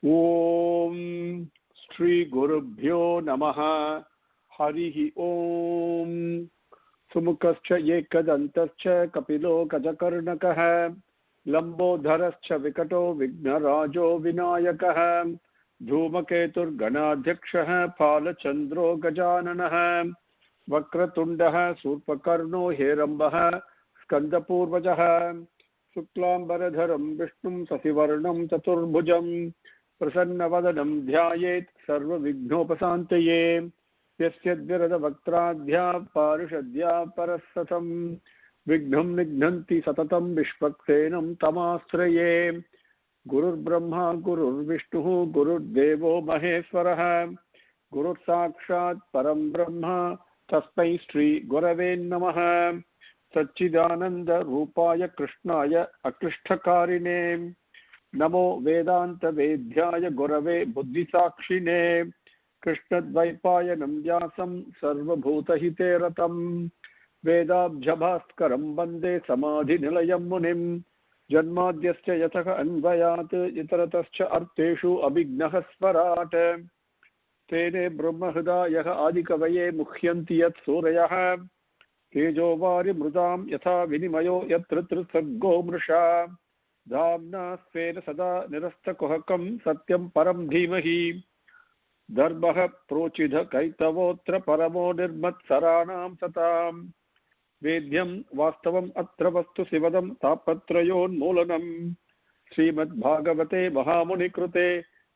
ओम श्री गुरुभ्यो नमः। हरिः ओम। सुमुखश्च एकदन्तश्च कपिलो गजकर्णकः लम्बोदरश्च विकटो विघ्नराजो विनायकः धूमकेतुर्गणाध्यक्षः फालचन्द्रो गजाननः वक्रतुण्डः शूर्पकर्णो हेरम्बः स्कन्दपूर्वजः शुक्लाम्बरधरं विष्णुं शशिवर्णं चतुर्भुजं प्रसन्नवदनं ध्यायेत् सर्वविघ्नोपशान्तये। यस्य द्विरदवक्त्राद्या पारिषद्या परस्सतं विघ्नं निघ्नन्ति सततं विश्वक्सेनं तमाश्रये। गुरुर्ब्रह्मा गुरुर्विष्णुः गुरुर्देवो महेश्वरः गुरुर्साक्षात् परं ब्रह्म तस्मै श्री गुरवे नमः। सच्चिदानंद रूपाय कृष्णाय अक्लिष्टकारिणे नमो वेदांत वेद्याय गुरवे बुद्धिसाक्षिणे कृष्णद्वैपायनं व्यासं सर्वभूतहिते रतं वेदाब्जभास्करं वन्दे समाधिनिलयं मुनिं जन्माद्यस्य यतः अन्वयात् इतरतश्च अर्थेषु अभिघ्नः स्वराट् तेने ब्रह्महृदायः आदिकवये मुह्यन्ति यत् सूरयः तेजो वारिमृदां यथा विनिमयो यत्र त्रिसर्गो मृषा धाम्ना स्वेन सदा निरस्तकुहकं सत्यं परं धीमहि दर्भः प्रोचिधकैतवोऽत्र परमो निर्मत्सराणां सतां वेद्यं वास्तवम् अत्र वस्तु शिवदं तापत्रयोन्मूलनं श्रीमद्भागवते महामुनिकृते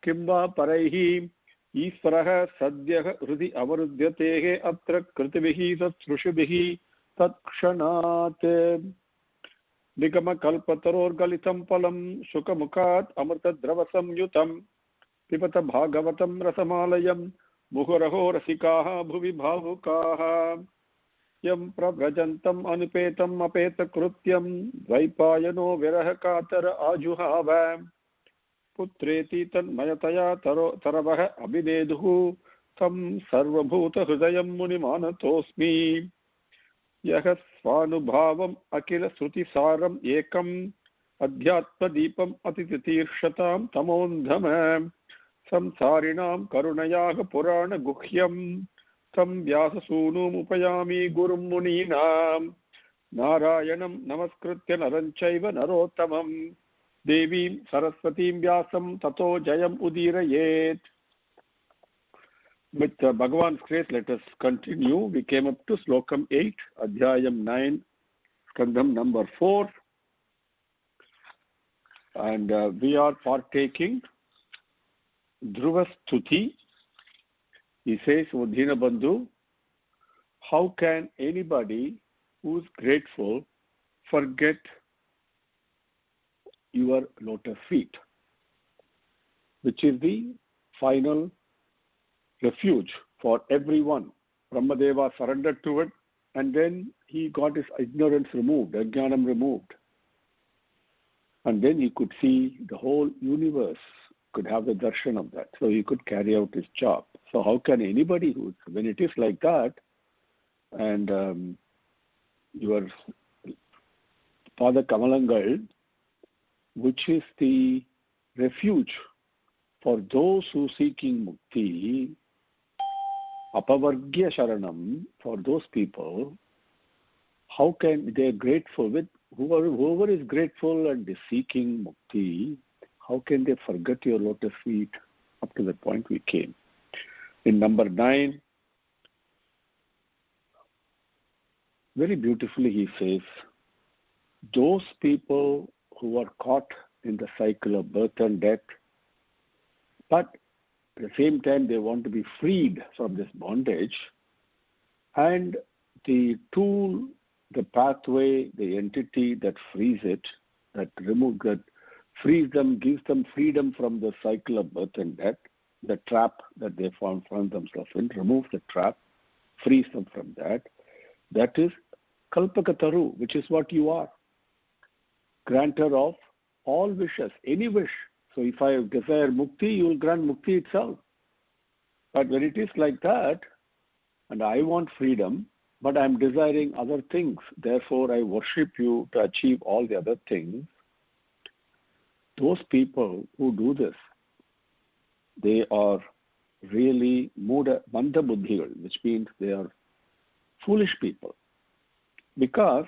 किं वा परैः ईश्वरः सद्यः हृदि अवरुध्यतेः अत्र कृतिभिः सत्सृषिभिः तत्क्षणात् निगमकल्पतरोर्गलितं फलं शुकमुखात् अमृतद्रवसंयुतं पिबत भागवतं रसमालयं मुहुरहो रसिकाः भुवि भावुकाः यं प्रव्रजन्तम् अनुपेतम् अपेतकृत्यं द्वैपायनो विरहकातर आजुहाव पुत्रेति तन्मयतया तरवः अभिनेदुः तं सर्वभूतहृदयं मुनिमानतोऽस्मि यः स्वानुभावम् अखिलश्रुतिसारम् एकम् अध्यात्मदीपम् अतितीर्षतां तमोन्धम संसारिणां करुणयाः पुराणगुह्यं तं व्याससूनुमुपयामि गुरुं मुनीनां नारायणं नमस्कृत्य नरं चैव नरोत्तमं देवीं सरस्वतीं व्यासं ततो जयम् उदीरयेत्. With Bhagavan's grace, let us continue. We came up to Slokam 8, Adhyayam 9, Skandham number 4. And we are partaking Dhruva Stuti. He says, O Dinabandhu, how can anybody who is grateful forget your lotus feet, which is the final refuge for everyone. Brahmadeva surrendered to it, and then he got his ignorance removed, ajnanam removed. And then he could see the whole universe, could have the darshan of that. So he could carry out his job. So how can anybody when it is like that, and your Pada Kamalangal, which is the refuge for those who seeking mukti, apavargya sharanam, for those people, how can they grateful with whoever is grateful and is seeking mukti, how can they forget your lotus feet? Up to that point we came. In number 9, very beautifully he says, those people who are caught in the cycle of birth and death, but at the same time they want to be freed from this bondage, and the tool, the pathway, the entity that frees it, that frees them, gives them freedom from the cycle of birth and death, the trap that they found themselves in, removes the trap, frees them from that. That is Kalpakataru, which is what you are. Granter of all wishes, any wish. So if I desire mukti, you will grant mukti itself. But when it is like that, and I want freedom, but I am desiring other things, therefore I worship you to achieve all the other things, those people who do this, they are really manda buddhigal, which means they are foolish people. Because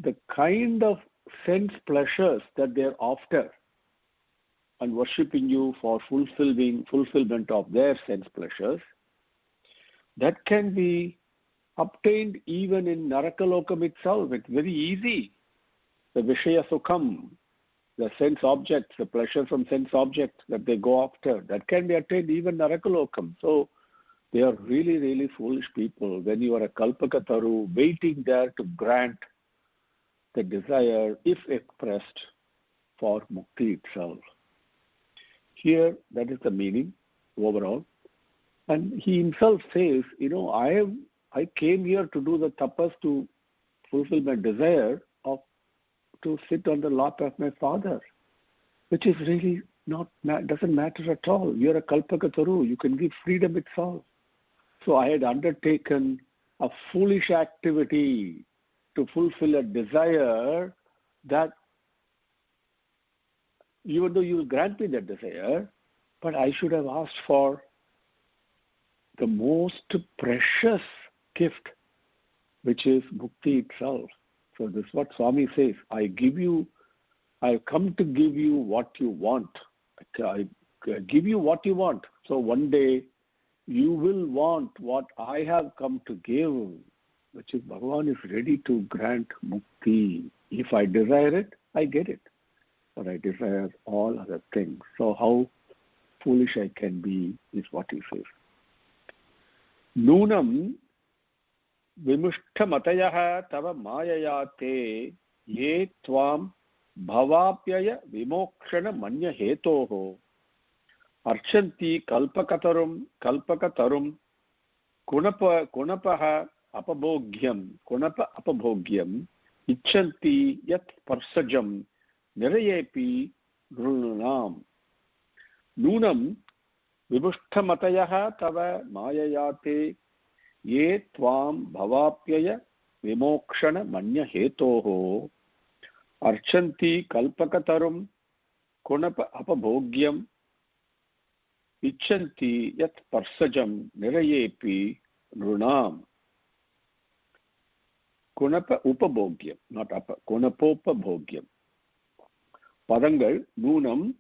the kind of sense pleasures that they are after and worshipping you for fulfillment of their sense pleasures, that can be obtained even in Narakalokam itself. It's very easy. The Vishaya Sukham, the sense objects, the pleasure from sense objects that they go after, that can be attained even Narakalokam. So they are really, really foolish people. When you are a Kalpakataru, waiting there to grant the desire, if expressed, for Mukti itself. Here, that is the meaning overall. And he himself says, I came here to do the tapas to fulfill my desire of to sit on the lap of my father, which is really doesn't matter at all. You're a Kalpakataru, you can give freedom itself. So I had undertaken a foolish activity to fulfill a desire that, even though you will grant me that desire, but I should have asked for the most precious gift, which is Mukti itself. So this is what Swami says. I have come to give you what you want. I give you what you want. So one day you will want what I have come to give, which is Bhagavan is ready to grant Mukti. If I desire it, I get it. But I desire all other things. So how foolish I can be is what he says. Nunam vimushtamatayah tava mayaya te ye tvam bhavapyaya vimokshana manya hetoho archanti kalpakatarum kunapaha apabhogyam icchanti yat parsajam nirayepi grununam. Nunam vimushtamatayah tava mayaya te ye tvam bhavapyaya vimokshana manya hetoho archanti kalpakatarum kunapa apabhogyam icchanti yat parsajam nirayepi nrunam. Kunapa upabhogyam, not apa, kunapopabhogyam. Padangal nunam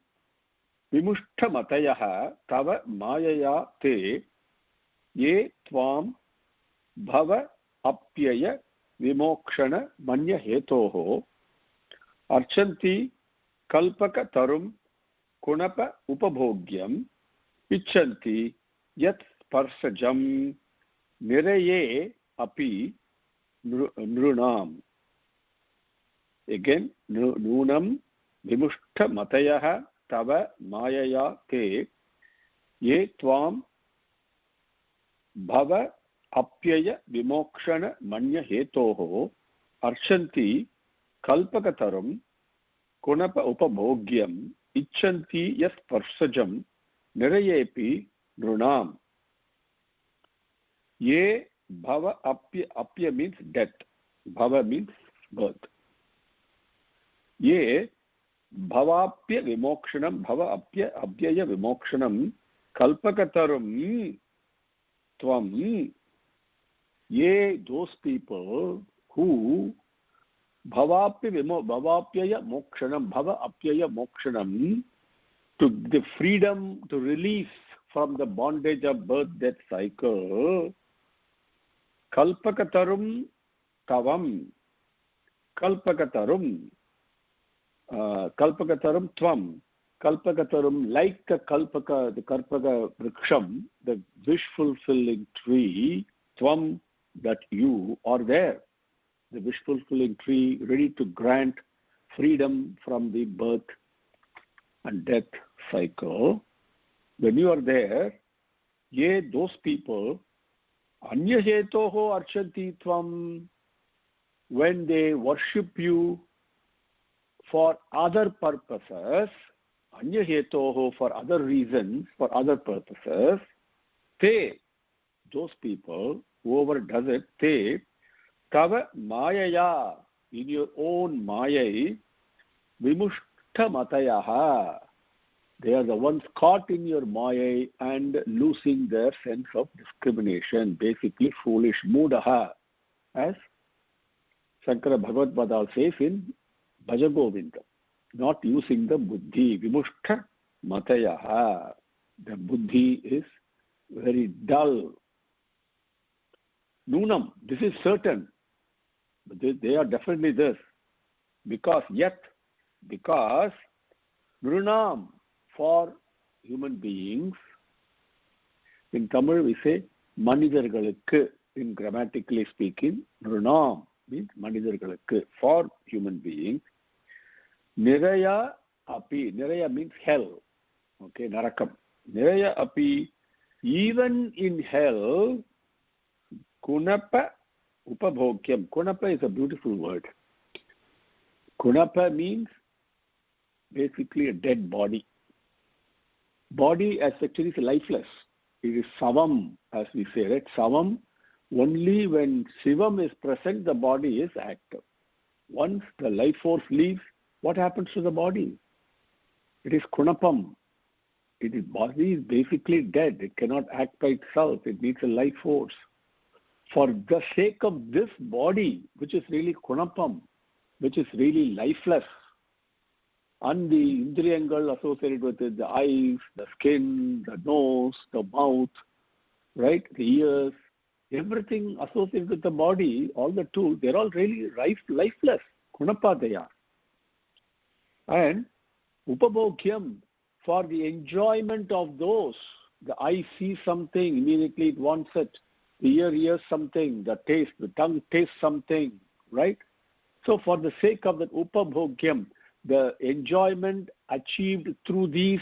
vimushtamatayah tava mayaya te ye tvam bhava apyaya vimokshana manya hetoho archanti kalpaka tarum kunapa upabhogyam icchanti yat parsajam niraye api nrunam. Again, nunam vimushtamatayah tava mayaya te ye tvam bhava apyaya vimokshana manya hetoho archanti kalpakatarum kunapa upabhogyam icchanti yas parsajam nirayepi nrunam. Ye bhava apya means death. Bhava means birth. Ye bhavapya vimokshanam bhava apyaya vimokshanam kalpakatarum tvam. Ye, those people who bhavapyaya mokshanam bhava apyaya mokshanam, to the freedom, to release from the bondage of birth death cycle, kalpakatarum tavam, kalpakatarum tvam, kalpakatarum, like a kalpaka, the kalpaka vriksham, the wish fulfilling tree, tvam, that you are there, the wish fulfilling tree, ready to grant freedom from the birth and death cycle. When you are there, ye, those people, anya hetoho archanti tvam, when they worship you for other purposes, anya hetoho, for other reasons, for other purposes, te, those people, whoever does it, te, tava mayaya, in your own mayai, vimushtamatayah, They are the ones caught in your maya and losing their sense of discrimination, basically foolish. Mudaha, as Shankara Bhagavad Padal says in Bhajagovinda, not using the buddhi, vimushta matayaha. The buddhi is very dull. Nunam, this is certain. They are definitely this. Because Nunam, for human beings, in Tamil we say Manidargalukku, in grammatically speaking, Nunam means Manidargalukku, for human beings. Niraya api, Niraya means hell. Okay, Narakam. Niraya api, even in hell, Kunapa upabhogyam. Kunapa is a beautiful word. Kunapa means basically a dead body. Body as actually is lifeless. It is savam, as we say, right? Savam, only when Shivam is present, the body is active. Once the life force leaves, what happens to the body? It is kunapam. Body is basically dead. It cannot act by itself. It needs a life force. For the sake of this body, which is really kunapam, which is really lifeless, and the indriyangal associated with it, the eyes, the skin, the nose, the mouth, right, the ears, everything associated with the body, all the tools, they're all really lifeless. Kunapa they are. And upabhogyam, for the enjoyment of those, the eye sees something, immediately it wants it. The ear hears something, the tongue tastes something, right? So for the sake of that upabhogyam, the enjoyment achieved through these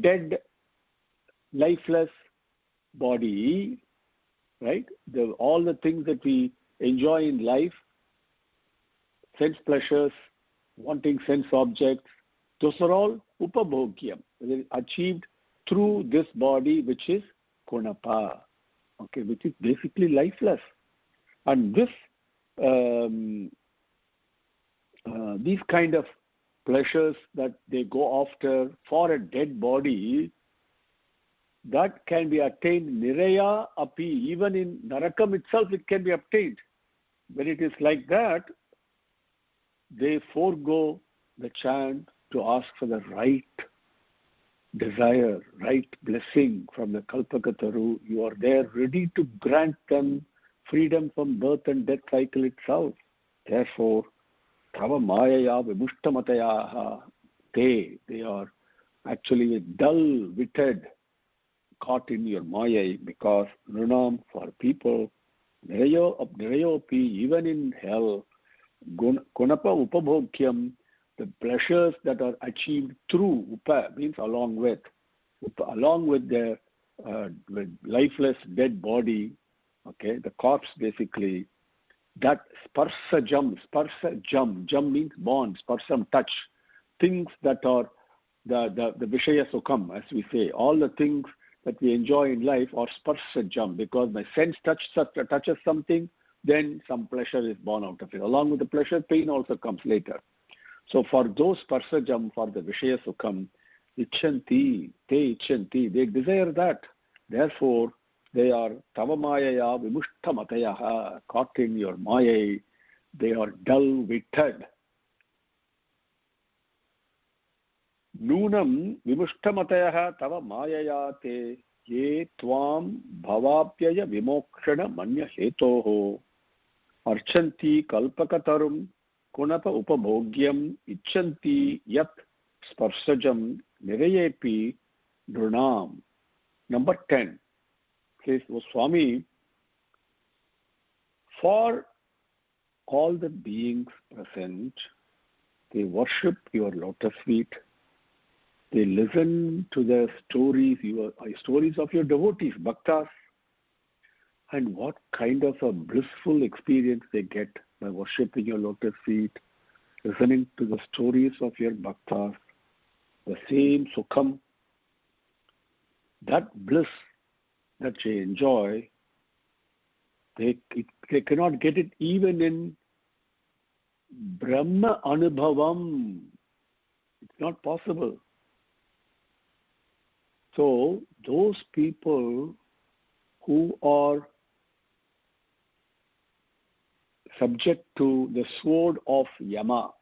dead, lifeless body, right? All the things that we enjoy in life, sense pleasures, wanting sense objects, those are all upabhogyam, achieved through this body which is kunapa, okay, which is basically lifeless. And this, these kind of pleasures that they go after for a dead body, that can be attained niraya api, even in narakam itself it can be obtained. When it is like that, they forego the chant to ask for the right desire, right blessing from the Kalpakataru. You are there ready to grant them freedom from birth and death cycle itself. Therefore, Tava Mayaya Vimushtamatayaha, they are actually dull-witted, caught in your Maya, because Nunam, for people, Nirayopi, even in hell, Kunapa Upabhogyam, the pleasures that are achieved through Upa, means along with the with lifeless dead body, okay, the corpse basically, that sparsajam means bond, sparsam, touch, things that are the vishaya sukham, as we say, all the things that we enjoy in life are sparsajam, because my sense touches something, then some pleasure is born out of it. Along with the pleasure, pain also comes later. So for those sparsajam, for the vishaya sukham, ichanti, they desire that. Therefore, they are tava mayaya vimushtamatayaha, caught in your maya. They are dull-witted. Nunam vimushtamatayaha tava mayaya te ye tvam bhavapyaya vimokshana manya hetoho archanti kalpakatarum kunapa upabhogyam ichanti yat sparsajam nirayepi drunam. Number 10. Says, oh Swami, for all the beings present, they worship your lotus feet. They listen to the stories of your devotees, bhaktas, and what kind of a blissful experience they get by worshipping your lotus feet, listening to the stories of your bhaktas, the same sukham, that bliss that they enjoy, they cannot get it even in Brahma Anubhavam. It's not possible. So those people who are subject to the sword of Yama,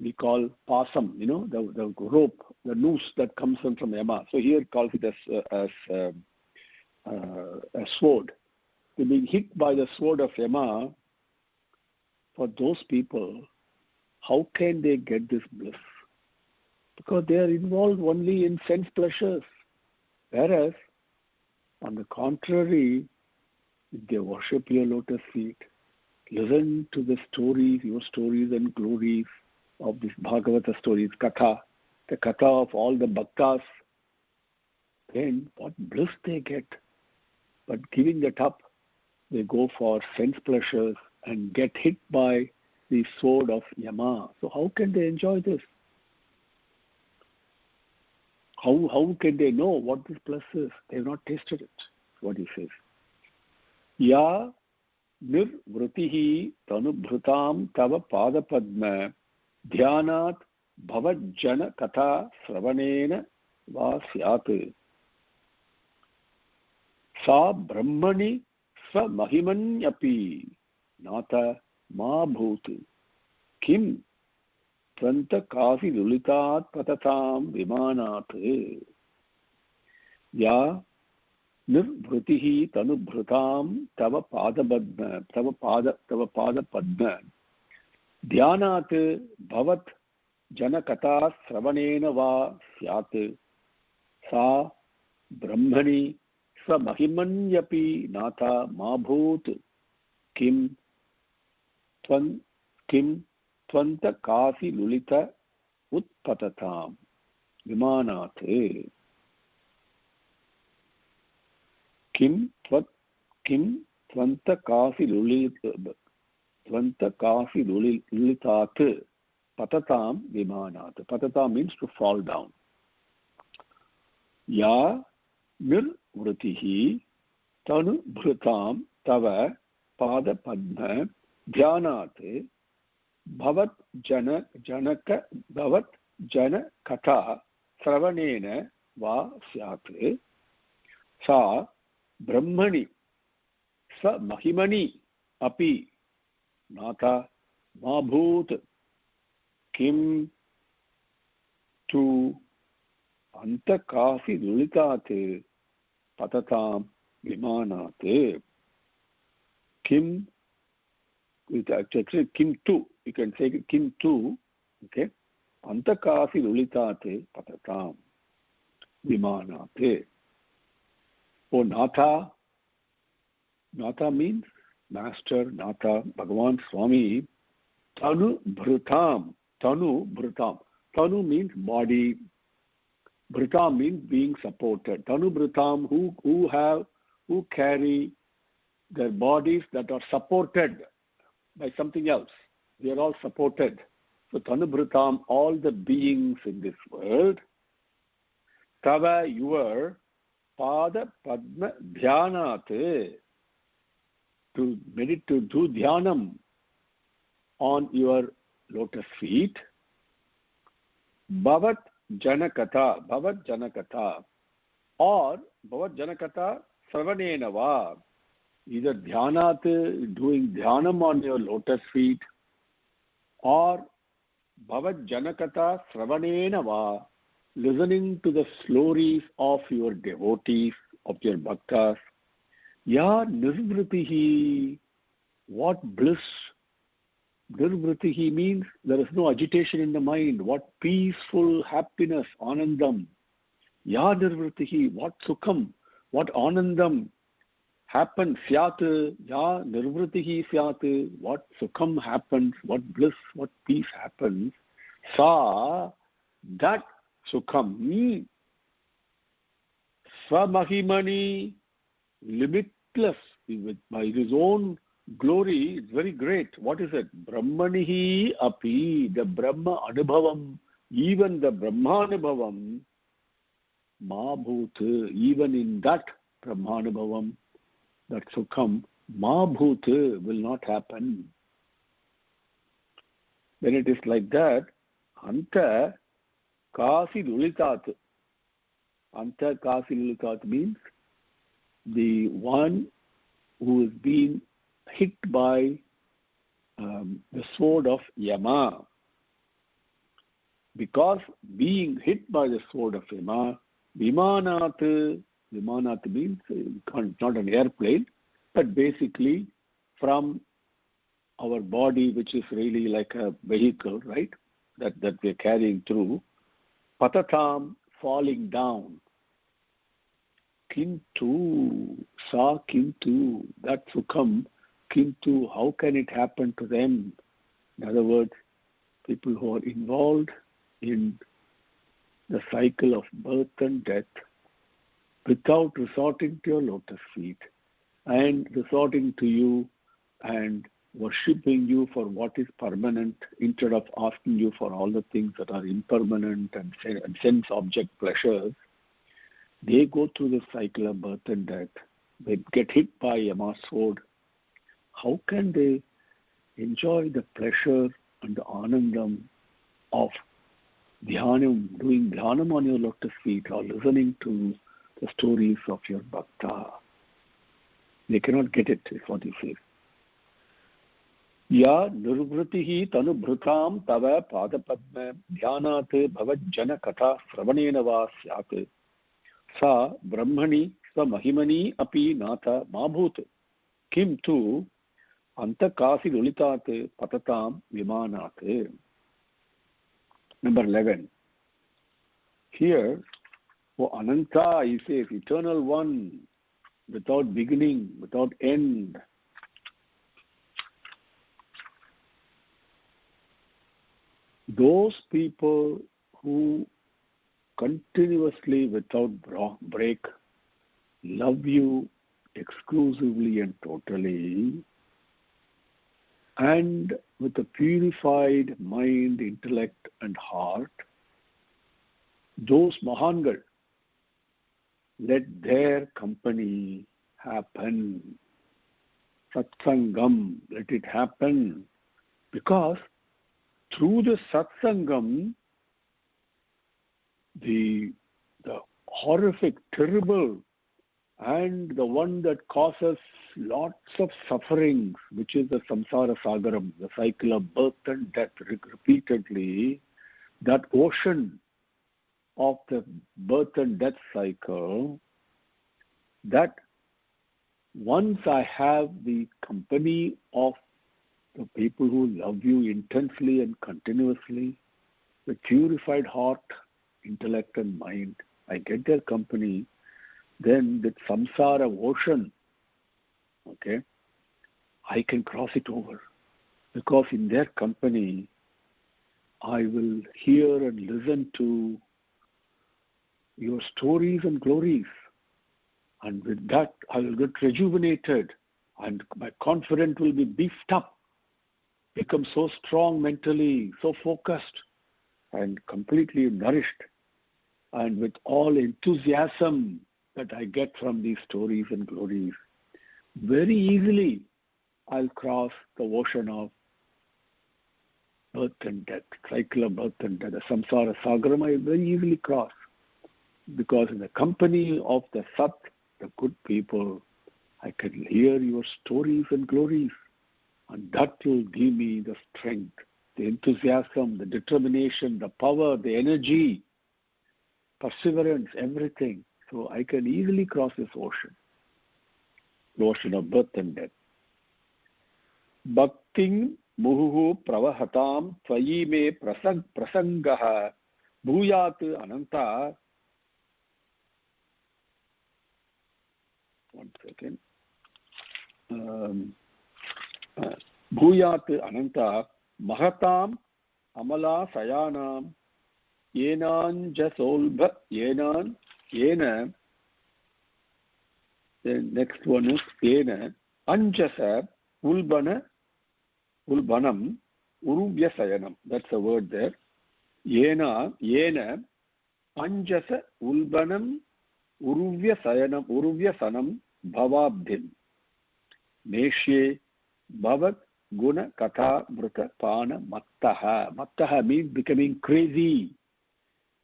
we call pasam, the rope, the noose that comes from Yama. So here it calls it as a sword. They're being hit by the sword of Yama. For those people, how can they get this bliss? Because they are involved only in sense pleasures. Whereas, on the contrary, if they worship your lotus feet, listen to the stories, your stories and glories of this Bhagavata stories, Katha, the Katha of all the Bhaktas, then what bliss they get. But giving that up, they go for sense pleasures and get hit by the sword of Yama. So how can they enjoy this? How can they know what this bliss is? They have not tasted it. What he says. Ya nirvrutihi tanubhrutam tava padapadma dhyanat bhavajjana katha sravanena va syat. Sa brahmani samahimanyapi nata ma bhut kim tvanta kasi lulitat patatam vimanat. Ya nirvrutihi tanubhrutam tava padabadma tava pada padma dhyanat bhavat janakata sravanena va syat. Sa brahmani samahimanyapi nata ma bhut kim tvanta kasi lulita utpatatam vimanat. Kim tvanta kasi lulitat patatam vimanat. Patatam means to fall down. Ya nirvrutihi tanu bhrutam tava pada padma dhyanat bhavat janaka katha sravanena va syat. Sa brahmani sa mahimani api nata ma bhut kim tu antakasi lulitate patatam vimanate. Kim, actually kim tu, you can say kim tu, okay, antakasi lulitate patatam vimanate. Oh, Natha. Natha means master, Natha, Bhagavan Swami. Tanu Bhrutam. Tanu Bhrutam. Tanu means body. Bhrutam means being supported. Tanu Bhrutam, who carry their bodies that are supported by something else. They are all supported. So Tanu Bhrutam, all the beings in this world. Tava, your Pada Padma Dhyanat, to meditate, to do dhyanam on your lotus feet. Bhavat Janakata, or Bhavat Janakata Sravanena va. Either Dhyanat, doing dhyanam on your lotus feet, or Bhavat Janakata Sravanena va, listening to the stories of your devotees, of your bhaktas. Ya nirvritihi, what bliss. Nirvritihi means there is no agitation in the mind. What peaceful happiness, anandam. Ya nirvritihi, what sukham, what anandam happens. Syat, ya nirvritihi syat, what sukham happens, what bliss, what peace happens. Sa, that Sukham, Swamahimani, limitless, by his own glory, it's very great. What is it? Brahmanihi api, the Brahma Anubhavam, even the Brahma Anubhavam, Mabhut, even in that Brahma Anubhavam, that Sukham, Mabhut will not happen. When it is like that, Anta Kasi Lulitat, Antakasilulitat means the one who is being hit by the sword of Yama. Because being hit by the sword of Yama, Vimanat means not an airplane, but basically from our body, which is really like a vehicle, right? That we're carrying through. Patatam, falling down. Kintu, sa kintu, that sukham, kintu, how can it happen to them? In other words, people who are involved in the cycle of birth and death without resorting to your lotus feet and resorting to you and worshipping you for what is permanent instead of asking you for all the things that are impermanent and sense object pleasures. They go through the cycle of birth and death. They get hit by Yama's sword. How can they enjoy the pleasure and the anandam of dhyanam, doing dhyanam on your lotus feet or listening to the stories of your bhakta? They cannot get it, is what he says. Ya nirvritihi tanubhrutam tava padapadma dhyanat bhavajjana katha sravanena va syat sa brahmani svamahimani api nata mabhut kim tu antakasi lulitat patatam vimanat. Number 11. Here, for Ananta, he says, eternal one, without beginning, without end. Those people who continuously, without break, love you exclusively and totally, and with a purified mind, intellect, and heart, those Mahangal, let their company happen. Satsangam, let it happen. Because through the satsangam, the horrific, terrible, and the one that causes lots of sufferings, which is the samsara sagaram, the cycle of birth and death repeatedly, that ocean of the birth and death cycle, that once I have the company of the people who love you intensely and continuously, with purified heart, intellect and mind, I get their company, then the samsara ocean, okay, I can cross it over. Because in their company, I will hear and listen to your stories and glories. And with that, I will get rejuvenated and my confidence will be beefed up, become so strong mentally, so focused and completely nourished. And with all enthusiasm that I get from these stories and glories, very easily I'll cross the ocean of birth and death, cycle of birth and death, the samsara sagaram, I will very easily cross. Because in the company of the Sat, the good people, I can hear your stories and glories. And that will give me the strength, the enthusiasm, the determination, the power, the energy, perseverance, everything. So I can easily cross this ocean, the ocean of birth and death. Bhakting muhu pravahatam tvayi me prasangaha bhuyat ananta. One second. Bhuyat ananta mahatam amala sayanam yenan jasolbha yenan yena. The next one is yena anjasa ulbanam urubhya sayanam. That's a word there. Yena anjasa ulbanam uruvya sanam bhavabdhim neshye bhavat guna katha mrita pana mattaha. Mattaha means becoming crazy.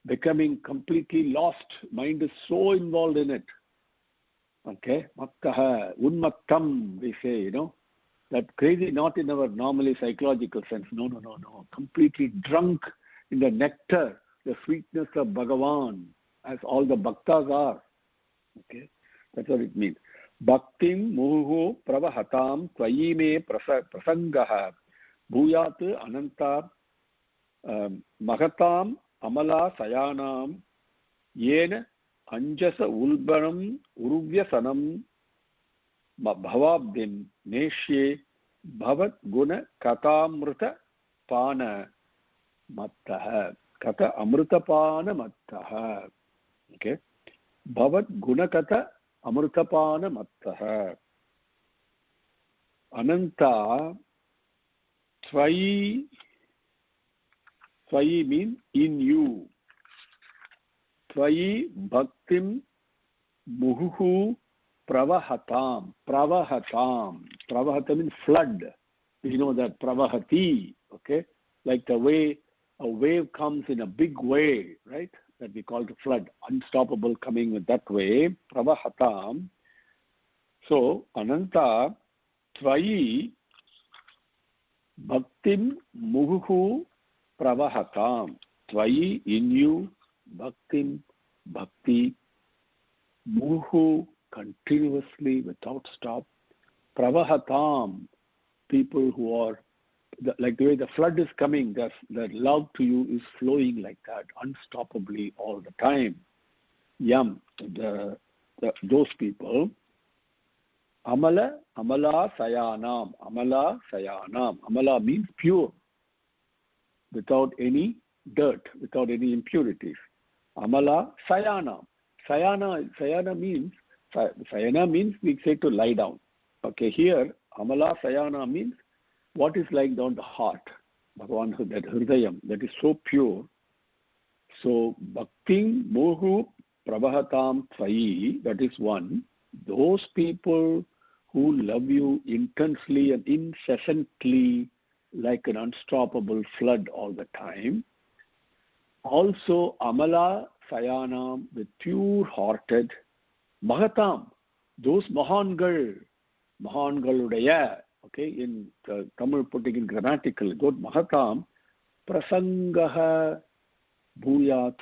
becoming completely lost. Mind is so involved in it. Okay, mattaha, unmattam, we say, that crazy, not in our normally psychological sense. No. Completely drunk in the nectar, the sweetness of Bhagavan, as all the bhaktas are. Okay, that's what it means. Bhaktim muhu pravahatam tvayi me prasangaha bhuyat ananta magatam amala sayanam yena anjasa ulbanam uruvyasanam bhavabdim neshye bhavat guna katamrita pana mattaha kata amritapana mattaha. Okay, bhavat gunakata amritapana mattaha. Ananta tvayi means in you. Tvayi bhaktim muhu pravahatam. Pravahata means flood. We know that pravahati, okay? Like the way a wave comes in a big way, right? That we call the flood. Unstoppable coming with that way. Pravahatam. So, Ananta tvayi bhaktim muhu pravahatam. Tvayi in you, bhaktim, bhakti, muhu continuously without stop. Pravahatam, people who are, like the way the flood is coming, the love to you is flowing like that, unstoppably all the time. Yam, those people. Amala sayanam. Amala means pure, without any dirt, without any impurities. Amala sayanam. Sayana means we say to lie down. Okay, here amala sayana means what is lying down the heart. Bhagavan, that hridayam, that is so pure. So bhakti mohu pravahatam tvayi, that is one. Those people who love you intensely and incessantly, like an unstoppable flood all the time. Also amala sayanam, with pure-hearted. Mahatam, those mahangal, mahangaludaya, okay, in Tamil putting in grammatical, good mahatam, prasangaha bhuyat,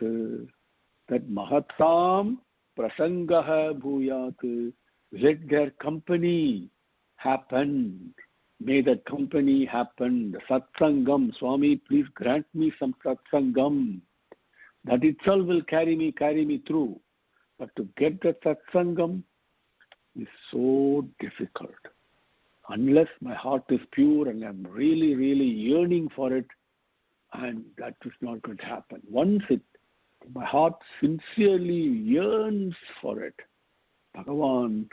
that mahatam prasangaha bhuyat, let their company happen. May that company happen. The satsangam, Swami, please grant me some satsangam. That itself will carry me through. But to get that satsangam is so difficult. Unless my heart is pure and I'm really, really yearning for it, and that is not going to happen. Once my heart sincerely yearns for it, Bhagavan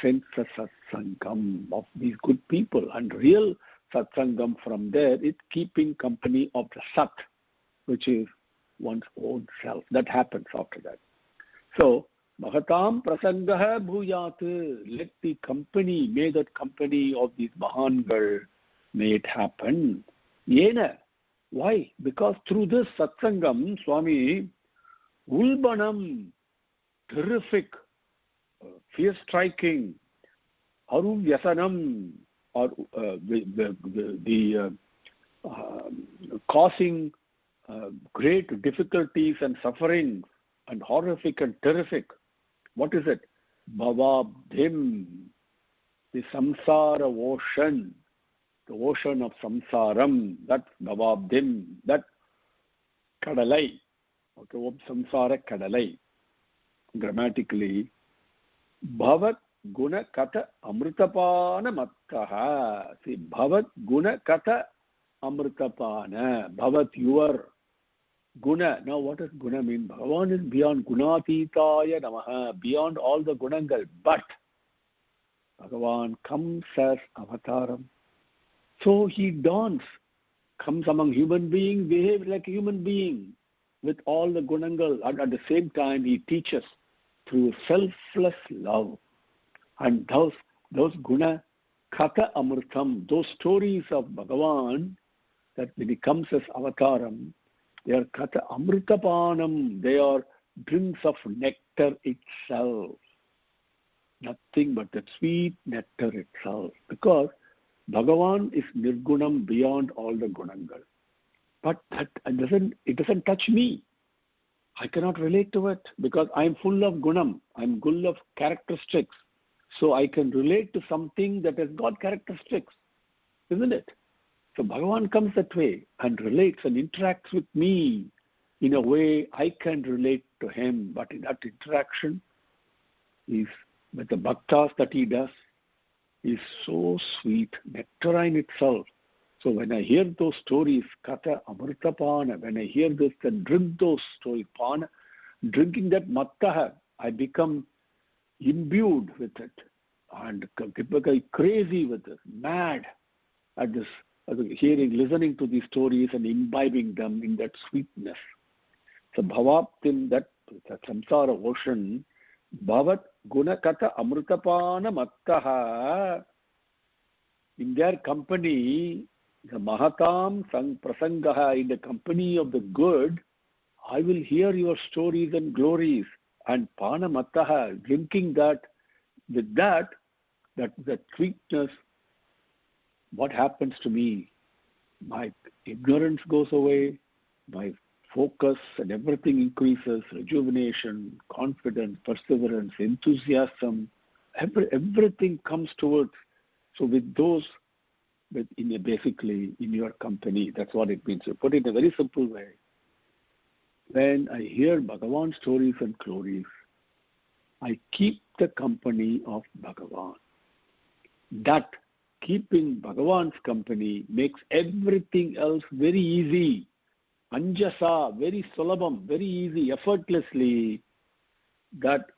sends a satsangam of these good people, and real satsangam from there is keeping company of the sat, which is one's own self. That happens after that. So, Mahatam prasangaha bhuyat, let the company, may that company of these Mahangal, may it happen. Yena. Why? Because through this satsangam, Swami, ulbanam, terrific, fear-striking, aruvyasanam, or causing great difficulties and sufferings, and horrific and terrific. What is it? Bhavabdhim, the samsara ocean, the ocean of samsaram, that bhavabdhim, that kadalai, okay, samsara kadalai. Grammatically, bhavat guna kata amritapana mattaha. See, bhavat guna kata amritapana. Bhavat, your guna. Now, what does guna mean? Bhagavan is beyond gunatitaya namaha, beyond all the gunangal. But Bhagavan comes as avataram. So he dawns, comes among human beings, behaves like a human being with all the gunangal. And at the same time, he teaches through selfless love. And those guna kata amritam, those stories of Bhagavan, that when he comes as avataram, They are Katha Amritapanam. They are drinks of nectar itself. Nothing but the sweet nectar itself. Because Bhagavan is Nirgunam beyond all the Gunangal. But it doesn't touch me. I cannot relate to it because I'm full of Gunam. I'm full of characteristics. So I can relate to something that has got characteristics. Isn't it? So Bhagavan comes that way and relates and interacts with me in a way I can relate to him. But in that interaction, is with the bhaktas that he does, is so sweet, nectarine itself. So when I hear those stories, Katha Amrutapana, when I hear this and drink those stories, Pana, drinking that mattaha, I become imbued with it and become crazy with it, mad at this, hearing, listening to these stories and imbibing them in that sweetness. So Bhavaptim, that samsara ocean, Bhavat Gunakatha Amrutapana Mattaha, in their company, the Mahatam Sang Prasangaha, in the company of the good, I will hear your stories and glories. And Pana Mattaha, drinking that, with that sweetness, what happens to me? My ignorance goes away, my focus and everything increases, rejuvenation, confidence, perseverance, enthusiasm, everything comes towards. So with those, basically in your company, that's what it means. You put it in a very simple way. When I hear Bhagavan's stories and glories, I keep the company of Bhagavan. That keeping Bhagavan's company makes everything else very easy. Anjasa, very sulabham, very easy, effortlessly. That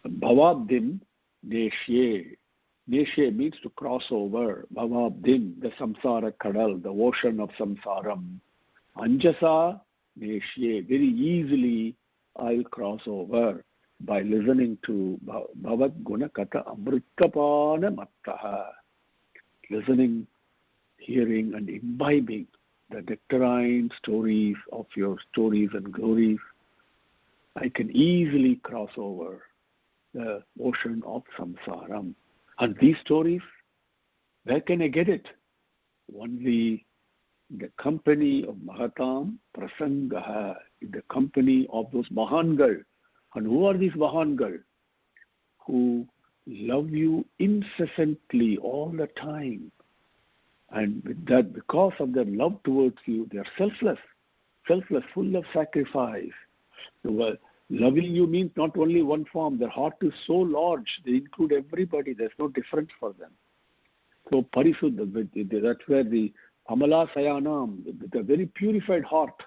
Bhavabdim Neshye. Neshye means to cross over. Bhavabdim, the samsara kadal, the ocean of samsaram. Anjasa Neshye, very easily I'll cross over by listening to Bhavat Gunakatha Amrutapana Mattaha. Listening, hearing and imbibing the nectarine stories of your stories and glories, I can easily cross over the ocean of samsaram. And these stories, where can I get it? Only in the company of Mahatam Prasangaha, in the company of those Mahangal. And who are these Mahangal? Who love you incessantly all the time. And with that, because of their love towards you, they are selfless, full of sacrifice. Loving you means not only one form. Their heart is so large, they include everybody. There's no difference for them. So Parisuddha, that's where the Amala Sayanam, the very purified heart,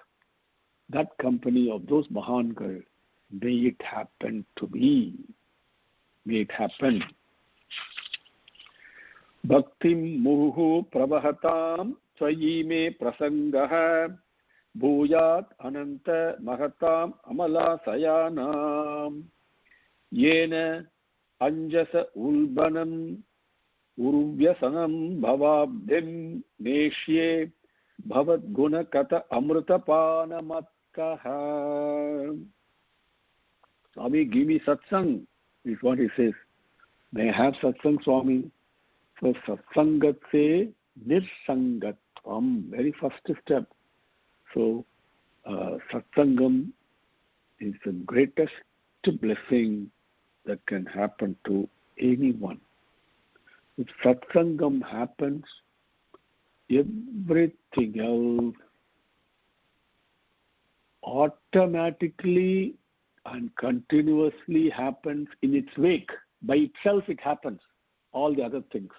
that company of those Mahangal, may it happen to me. May it happen. Bhaktim muhu pravahatam swayi me prasangaha bhuyat ananta mahatam amala sayanam yena anjasa ulbanam urvyasanam bhavabdim neshye bhavat guna kata amrutapana matkaha. Swami, give me satsang, is what he says. May I have satsang, Swami? So satsangat se nirsangatvam, very first step. So satsangam is the greatest blessing that can happen to anyone. If satsangam happens, everything else automatically and continuously happens in its wake. By itself it happens, all the other things.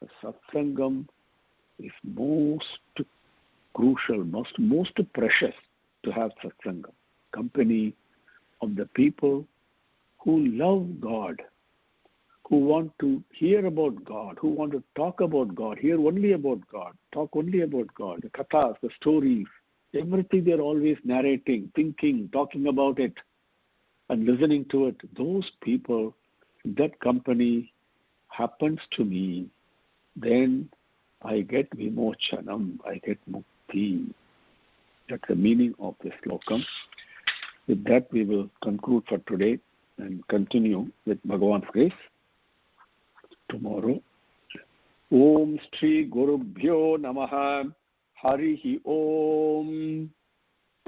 The satsangam is most crucial, most precious to have satsangam. Company of the people who love God, who want to hear about God, who want to talk about God, hear only about God, talk only about God, the kathas, the stories, everything they're always narrating, thinking, talking about it, and listening to it. Those people, that company happens to me, then I get vimochanam, I get mukti. That's the meaning of this slokam. With that, we will conclude for today and continue with Bhagavan's grace tomorrow. Om Shri Gurubhyo Namaha. Harihi Om.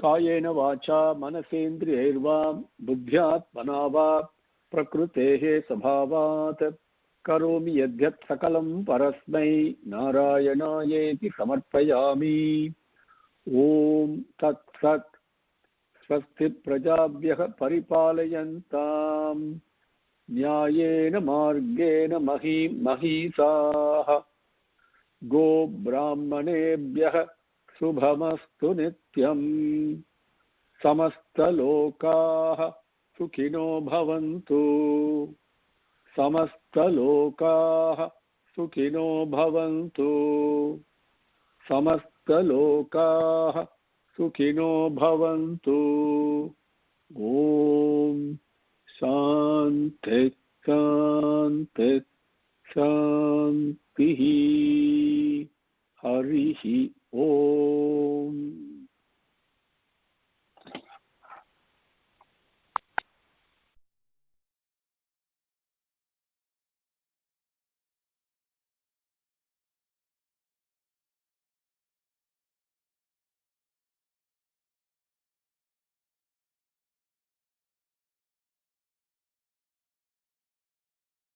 Kayena vacha manasendriyirva buddhyatmana va prakrutehe sabhavat karomi yadhyat sakalam parasmai narayanayeti samarpayami. Om tat sat swasti prajabhyah paripalayantam nyayena margena mahisah go brahmanebhyah subhamastu nityam samastalokaah sukhino bhavantu samastalokaah sukhino bhavantu samastalokaah sukhino bhavantu. Om Shanti Shanti Shanti. Harihi Om.